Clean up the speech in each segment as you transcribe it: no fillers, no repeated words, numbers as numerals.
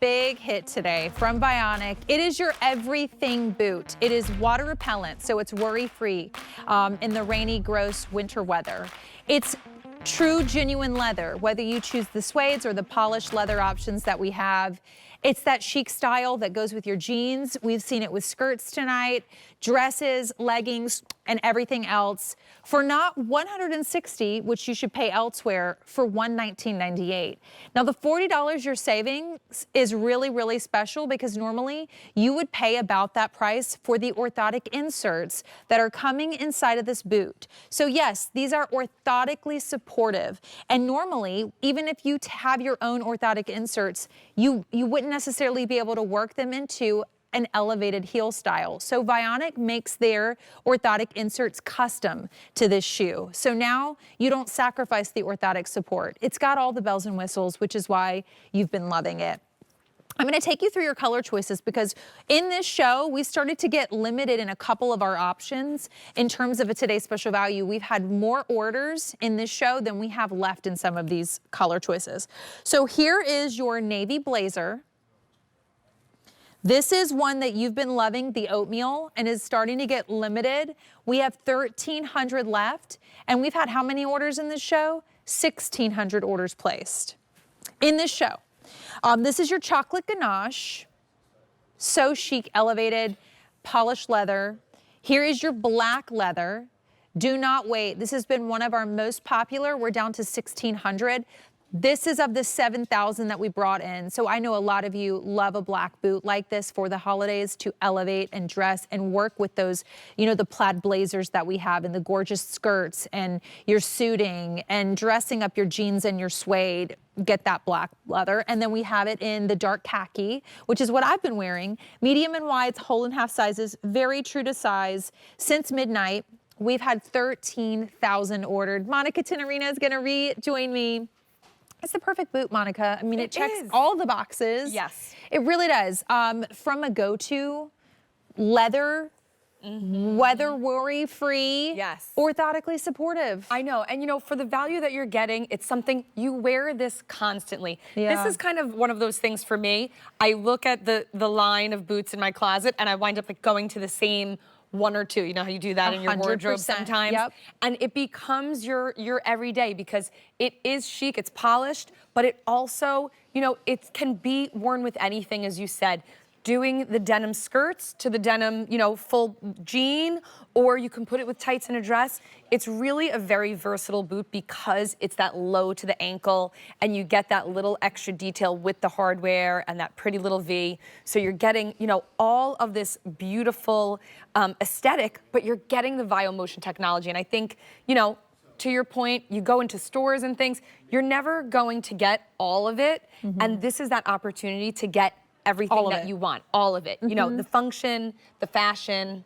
big hit today from Vionic. It is your everything boot. It is water repellent, so it's worry-free in the rainy, gross winter weather. It's true, genuine leather, whether you choose the suedes or the polished leather options that we have. It's that chic style that goes with your jeans. We've seen it with skirts tonight, dresses, leggings, and everything else for not $160, which you should pay elsewhere, for $119.98. Now, the $40 you're saving is really, really special because normally you would pay about that price for the orthotic inserts that are coming inside of this boot. So yes, these are orthotically supportive. And normally, even if you have your own orthotic inserts, you wouldn't necessarily be able to work them into an elevated heel style. So Vionic makes their orthotic inserts custom to this shoe. So now you don't sacrifice the orthotic support. It's got all the bells and whistles, which is why you've been loving it. I'm going to take you through your color choices because in this show, we started to get limited in a couple of our options in terms of a today's special value. We've had more orders in this show than we have left in some of these color choices. So here is your navy blazer. This is one that you've been loving, the oatmeal, and is starting to get limited. We have 1,300 left, and we've had how many orders in this show? 1,600 orders placed in this show. This is your chocolate ganache, so chic, elevated, polished leather. Here is your black leather. Do not wait. This has been one of our most popular. We're down to 1,600. This is of the 7,000 that we brought in. So I know a lot of you love a black boot like this for the holidays to elevate and dress and work with those, you know, the plaid blazers that we have and the gorgeous skirts and your suiting and dressing up your jeans and your suede. Get that black leather. And then we have it in the dark khaki, which is what I've been wearing. Medium and wides, whole and half sizes, very true to size. Since midnight, we've had 13,000 ordered. Monica Tenorina is gonna rejoin me. It's the perfect boot, Monica. I mean, it checks all the boxes. Yes. It really does. From a go-to, leather, weather worry-free, yes, orthotically supportive. I know, and you know, for the value that you're getting, it's something, you wear this constantly. Yeah. This is kind of one of those things for me. I look at the line of boots in my closet and I wind up like going to the same one or two. You know how you do that in your wardrobe sometimes? Yep. And it becomes your everyday because it is chic, it's polished, but it also, you know, it can be worn with anything, as you said. Doing the denim skirts to the denim, you know, full jean, or you can put it with tights and a dress. It's really a very versatile boot because it's that low to the ankle and you get that little extra detail with the hardware and that pretty little V. So you're getting, you know, all of this beautiful aesthetic, but you're getting the Vio Motion technology. And I think, you know, to your point, you go into stores and things, you're never going to get all of it. And this is that opportunity to get everything that you want, all of it. You know, the function, the fashion,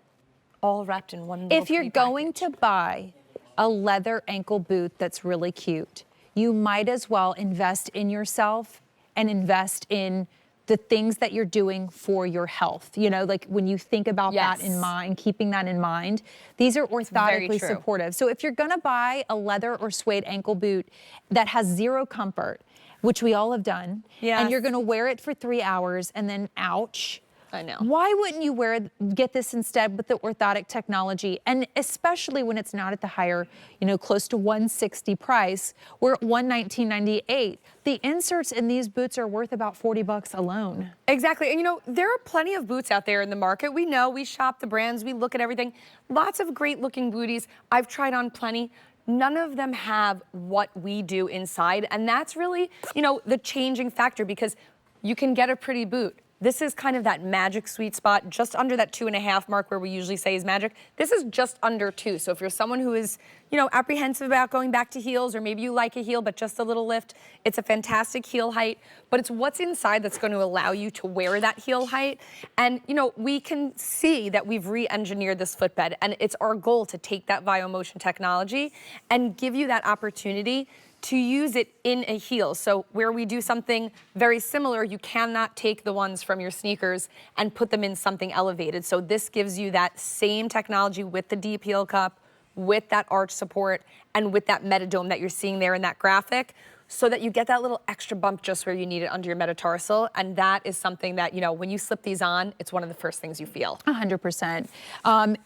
all wrapped in one little If you're going to buy a leather ankle boot that's really cute, you might as well invest in yourself and invest in the things that you're doing for your health. You know, like when you think about that in mind, keeping that in mind, these are orthotically supportive. So if you're gonna buy a leather or suede ankle boot that has zero comfort, which we all have done, and you're gonna wear it for 3 hours and then ouch. I know. Why wouldn't you get this instead with the orthotic technology? And especially when it's not at the higher, you know, close to $160 price, we're at $119.98. The inserts in these boots are worth about $40 alone. Exactly, and you know, there are plenty of boots out there in the market. We know, we shop the brands, we look at everything. Lots of great looking booties. I've tried on plenty. None of them have what we do inside. And that's really, you know, the changing factor because you can get a pretty boot. This is kind of that magic sweet spot, just under that 2.5 mark where we usually say is magic. This is just under 2. So if you're someone who is, you know, apprehensive about going back to heels, or maybe you like a heel but just a little lift, it's a fantastic heel height, but it's what's inside that's going to allow you to wear that heel height. And, you know, we can see that we've re-engineered this footbed, and it's our goal to take that Vio Motion technology and give you that opportunity to use it in a heel. So where we do something very similar, you cannot take the ones from your sneakers and put them in something elevated. So this gives you that same technology with the deep heel cup, with that arch support, and with that metadome that you're seeing there in that graphic. so that you get that little extra bump just where you need it under your metatarsal. And that is something that, you know, when you slip these on, it's one of the first things you feel. 100%.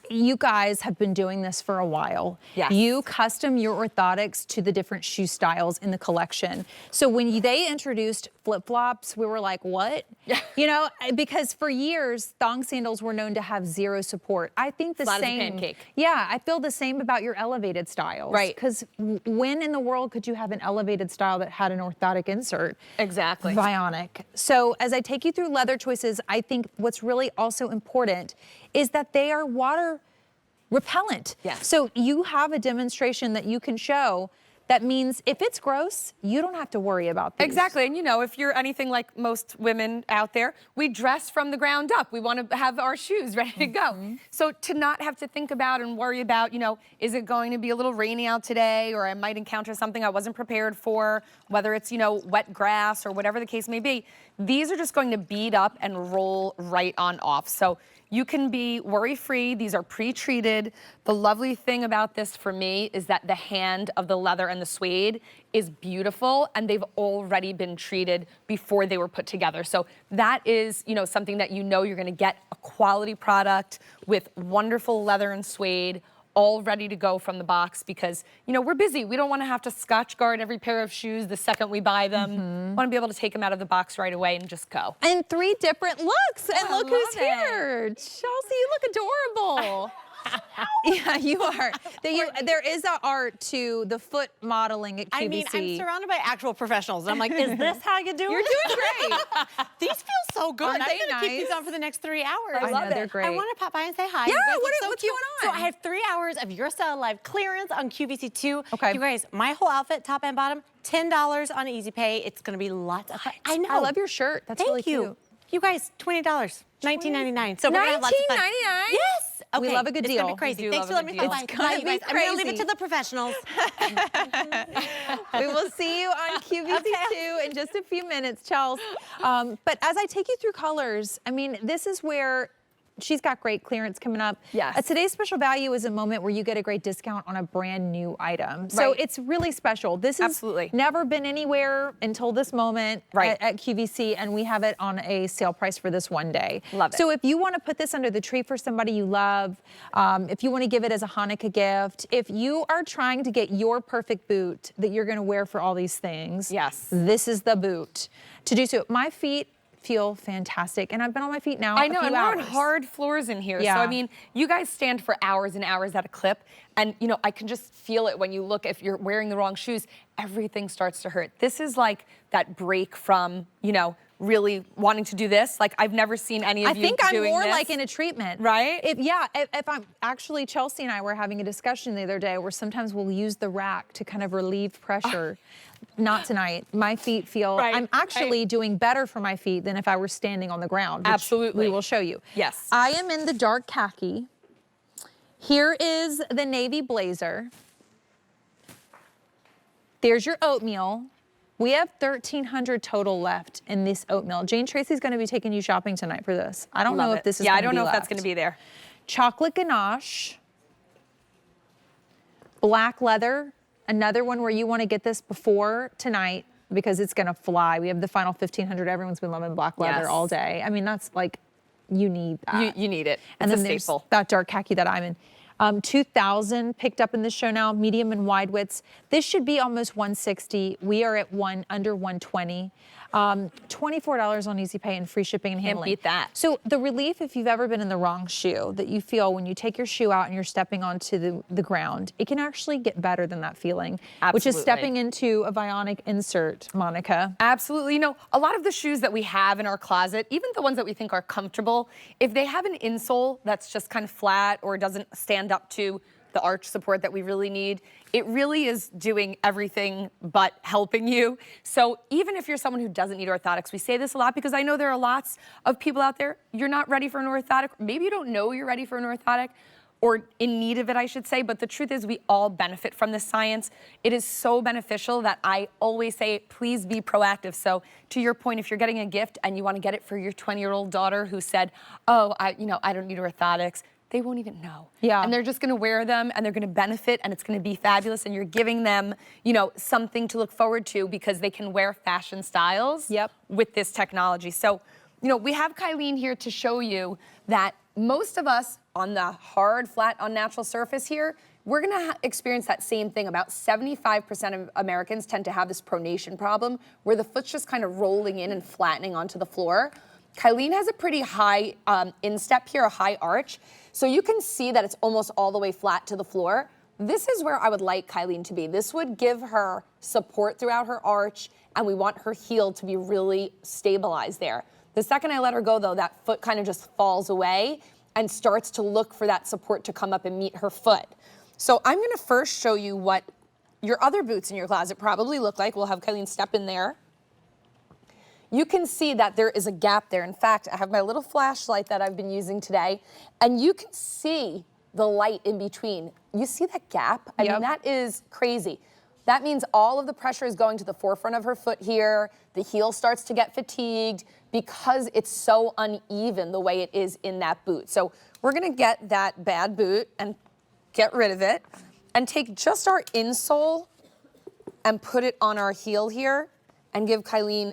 You guys have been doing this for a while. Yes. You custom your orthotics to the different shoe styles in the collection. So when they introduced flip-flops, we were like, what? Yeah. You know, because for years, thong sandals were known to have zero support. I think the Flat as a same. pancake. Yeah, I feel the same about your elevated styles. Right. Because when in the world could you have an elevated style that had an orthotic insert? Exactly. Vionic. So as I take you through leather choices, I think what's really also important is that they are water repellent. Yes. So you have a demonstration that you can show. That means if it's gross, you don't have to worry about these. Exactly, and you know, if you're anything like most women out there, we dress from the ground up. We want to have our shoes ready to go. So to not have to think about and worry about, you know, is it going to be a little rainy out today, or I might encounter something I wasn't prepared for, whether it's, you know, wet grass or whatever the case may be, these are just going to bead up and roll right on off. So you can be worry-free. These are pre-treated. The lovely thing about this for me is that the hand of the leather and the suede is beautiful, and they've already been treated before they were put together. So that is, you know, something that you know you're gonna get a quality product with wonderful leather and suede, all ready to go from the box, because, you know, we're busy. We don't want to have to Scotch guard every pair of shoes the second we buy them. Want to be able to take them out of the box right away and just go. And 3 different looks. And Oh, look I who's love it. here. Chelsea, you look adorable. Yeah, you are. There is an art to the foot modeling at QVC. I mean, I'm surrounded by actual professionals. I'm like, is this how you do You're it? doing great. These feel so good. Aren't I'm they gonna keep nice? these on for the next 3 hours. I know, they're great. I want to pop by and say hi. Yeah, You guys look what's cute. going on? So I have 3 hours of Your Style Live clearance on QVC2. Okay. You guys, my whole outfit, top and bottom, $10 on Easy Pay. It's gonna be lots of fun. I know. I love your shirt. That's Thank really you. cute. You guys, $20, $19.99. So we're gonna have lots of fun. $19.99? Yes. Okay. We love a good It's gonna deal. be crazy. We do Thanks for love a letting me good come deal. by. It's Love you gonna guys. be I'm gonna leave it crazy. to the professionals. We will see you on QVC2 in just a few minutes, Chels. But as I take you through colors, I mean, this is where she's got great clearance coming up. Yes. Today's special value is a moment where you get a great discount on a brand new item. So Right. it's really special. This has Absolutely. never been anywhere until this moment Right. at QVC, and we have it on a sale price for this one day. Love it. So if you want to put this under the tree for somebody you love, if you want to give it as a Hanukkah gift, if you are trying to get your perfect boot that you're going to wear for all these things, Yes. this is the boot to do so. My feet feel fantastic, and I've been on my feet now I know, a few and we're on hours. hard floors in here. Yeah. So, I mean, you guys stand for hours and hours at a clip, and, you know, I can just feel it when you look, if you're wearing the wrong shoes, everything starts to hurt. This is like that break from, you know, really wanting to do this. Like, I've never seen any of I you think I'm doing more this. like in a treatment. Right? If I'm actually, Chelsea and I were having a discussion the other day where sometimes we'll use the rack to kind of relieve pressure. Not tonight. My feet feel, Right, I'm actually doing better for my feet than if I were standing on the ground. Which Absolutely. We will show you. Yes. I am in the dark khaki. Here is the navy blazer. There's your oatmeal. We have 1,300 total left in this oatmeal. Jane Tracy's going to be taking you shopping tonight for this. I don't know Love if it. this is Yeah, gonna I don't be know if that's left. going to be there. Chocolate ganache, black leather, another one where you want to get this before tonight because it's going to fly. We have the final 1,500. Everyone's been loving black leather Yes. all day. I mean, that's like, you need that. You need it. And It's then a there's staple. that dark khaki that I'm in. 2,000 picked up in this show now, medium and wide widths. This should be almost 160. We are at under 120. $24 on Easy Pay and free shipping and Can't handling. beat that. So the relief, if you've ever been in the wrong shoe, that you feel when you take your shoe out and you're stepping onto the ground, it can actually get better than that feeling, which is Absolutely. stepping into a Vionic insert, Monica. Absolutely. You know, a lot of the shoes that we have in our closet, even the ones that we think are comfortable, if they have an insole that's just kind of flat or doesn't stand up to the arch support that we really need, it really is doing everything but helping you. So even if you're someone who doesn't need orthotics, we say this a lot because I know there are lots of people out there, you're not ready for an orthotic, maybe you don't know you're ready for an orthotic, or in need of it, I should say, but the truth is we all benefit from this science. It is so beneficial that I always say, please be proactive. So to your point, if you're getting a gift and you want to get it for your 20-year-old daughter who said, oh, I don't need orthotics, they won't even know. Yeah. And they're just gonna wear them and they're gonna benefit and it's gonna be fabulous and you're giving them, you know, something to look forward to because they can wear fashion styles with this technology. So, you know, we have Kylene here to show you that most of us on the hard, flat, unnatural surface here, we're gonna experience that same thing. About 75% of Americans tend to have this pronation problem where the foot's just kind of rolling in and flattening onto the floor. Kylene has a pretty high instep here, a high arch. So you can see that it's almost all the way flat to the floor. This is where I would like Kylene to be. This would give her support throughout her arch, and we want her heel to be really stabilized there. The second I let her go though, that foot kind of just falls away and starts to look for that support to come up and meet her foot. So I'm gonna first show you what your other boots in your closet probably look like. We'll have Kylene step in there. You can see that there is a gap there. In fact, I have my little flashlight that I've been using today, and you can see the light in between. You see that gap? I mean, that is crazy. That means all of the pressure is going to the forefront of her foot here. The heel starts to get fatigued because it's so uneven the way it is in that boot. So we're gonna get that bad boot and get rid of it and take just our insole and put it on our heel here and give Kylene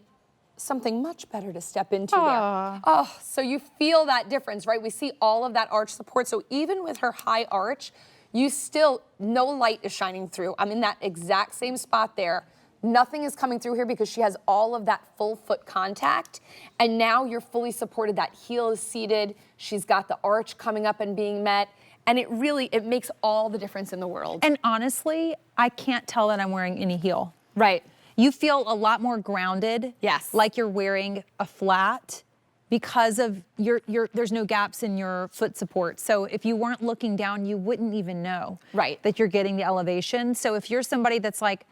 something much better to step into there. Oh, so you feel that difference, right? We see all of that arch support. So even with her high arch, you still, no light is shining through. I'm in that exact same spot there. Nothing is coming through here because she has all of that full foot contact. And now you're fully supported. That heel is seated. She's got the arch coming up and being met. And it makes all the difference in the world. And honestly, I can't tell that I'm wearing any heel. Right. You feel a lot more grounded. Yes. Like you're wearing a flat because of there's no gaps in your foot support. So if you weren't looking down, you wouldn't even know that you're getting the elevation. So if you're somebody that's like,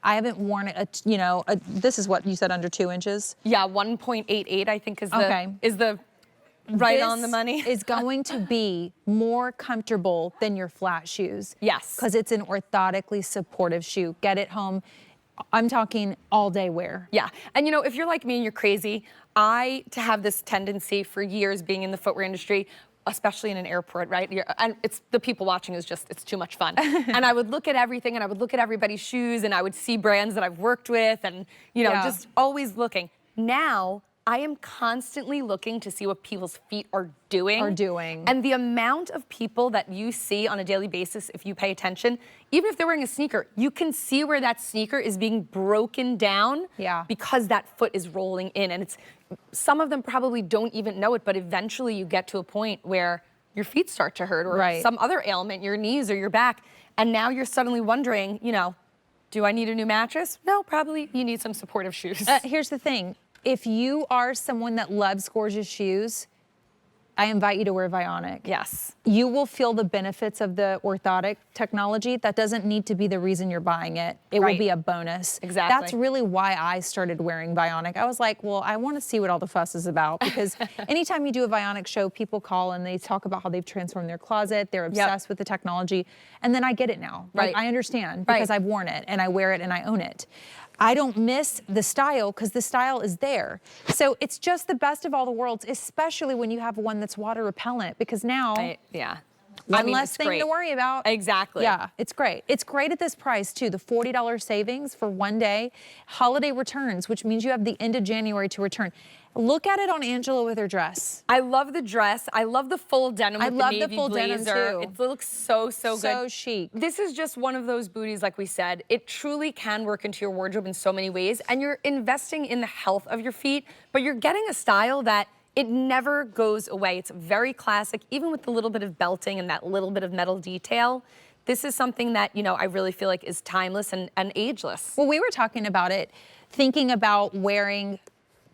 I haven't worn this is what you said, under 2 inches? Yeah, 1.88 I think is the right on the money. Is going to be more comfortable than your flat shoes. Yes. Because it's an orthotically supportive shoe. Get it home. I'm talking all day wear. Yeah, and you know, if you're like me and you're crazy, to have this tendency for years being in the footwear industry, especially in an airport, right? And it's the people watching it's too much fun. And I would look at everything and I would look at everybody's shoes and I would see brands that I've worked with and, you know, just always looking. Now, I am constantly looking to see what people's feet are doing. And the amount of people that you see on a daily basis, if you pay attention, even if they're wearing a sneaker, you can see where that sneaker is being broken down because that foot is rolling in. And some of them probably don't even know it, but eventually you get to a point where your feet start to hurt or some other ailment, your knees or your back. And now you're suddenly wondering, you know, do I need a new mattress? No, probably you need some supportive shoes. Here's the thing. If you are someone that loves gorgeous shoes, I invite you to wear Vionic. Yes. You will feel the benefits of the orthotic technology. That doesn't need to be the reason you're buying it. It will be a bonus. Exactly. That's really why I started wearing Vionic. I was like, well, I want to see what all the fuss is about, because anytime you do a Vionic show, people call and they talk about how they've transformed their closet. They're obsessed with the technology. And then I get it now. Like, I understand because I've worn it and I wear it and I own it. I don't miss the style because the style is there. So it's just the best of all the worlds, especially when you have one that's water repellent, because now one less thing to worry about. Exactly. Yeah, it's great. It's great at this price too. The $40 savings for 1 day. Holiday returns, which means you have the end of January to return. Look at it on Angela with her dress. I love the dress. I love the full denim with the navy blazer. I love the full denim too. It looks so good. So chic. This is just one of those booties, like we said. It truly can work into your wardrobe in so many ways, and you're investing in the health of your feet, but you're getting a style that it never goes away. It's very classic, even with the little bit of belting and that little bit of metal detail. This is something that, you know, I really feel like is timeless and ageless. Well, we were talking about it, thinking about wearing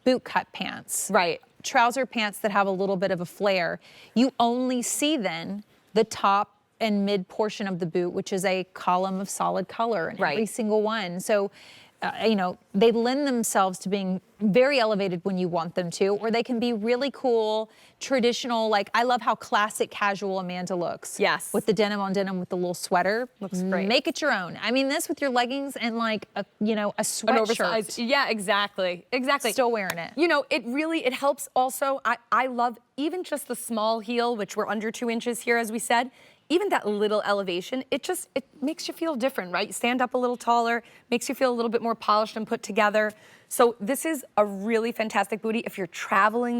boot cut pants. Right. Trouser pants that have a little bit of a flare. You only see then the top and mid portion of the boot, which is a column of solid color in every single one. So you know, they lend themselves to being very elevated when you want them to, or they can be really cool, traditional. Like, I love how classic casual Amanda looks. Yes. With the denim on denim with the little sweater. Looks great. Make it your own. I mean, this with your leggings and like a, you know, a An sweatshirt. oversized. Yeah, exactly. Exactly. Still wearing it. You know, it helps also. I love even just the small heel, which we're under 2 inches here, as we said. Even that little elevation, it makes you feel different, right? You stand up a little taller, makes you feel a little bit more polished and put together. So this is a really fantastic booty if you're traveling this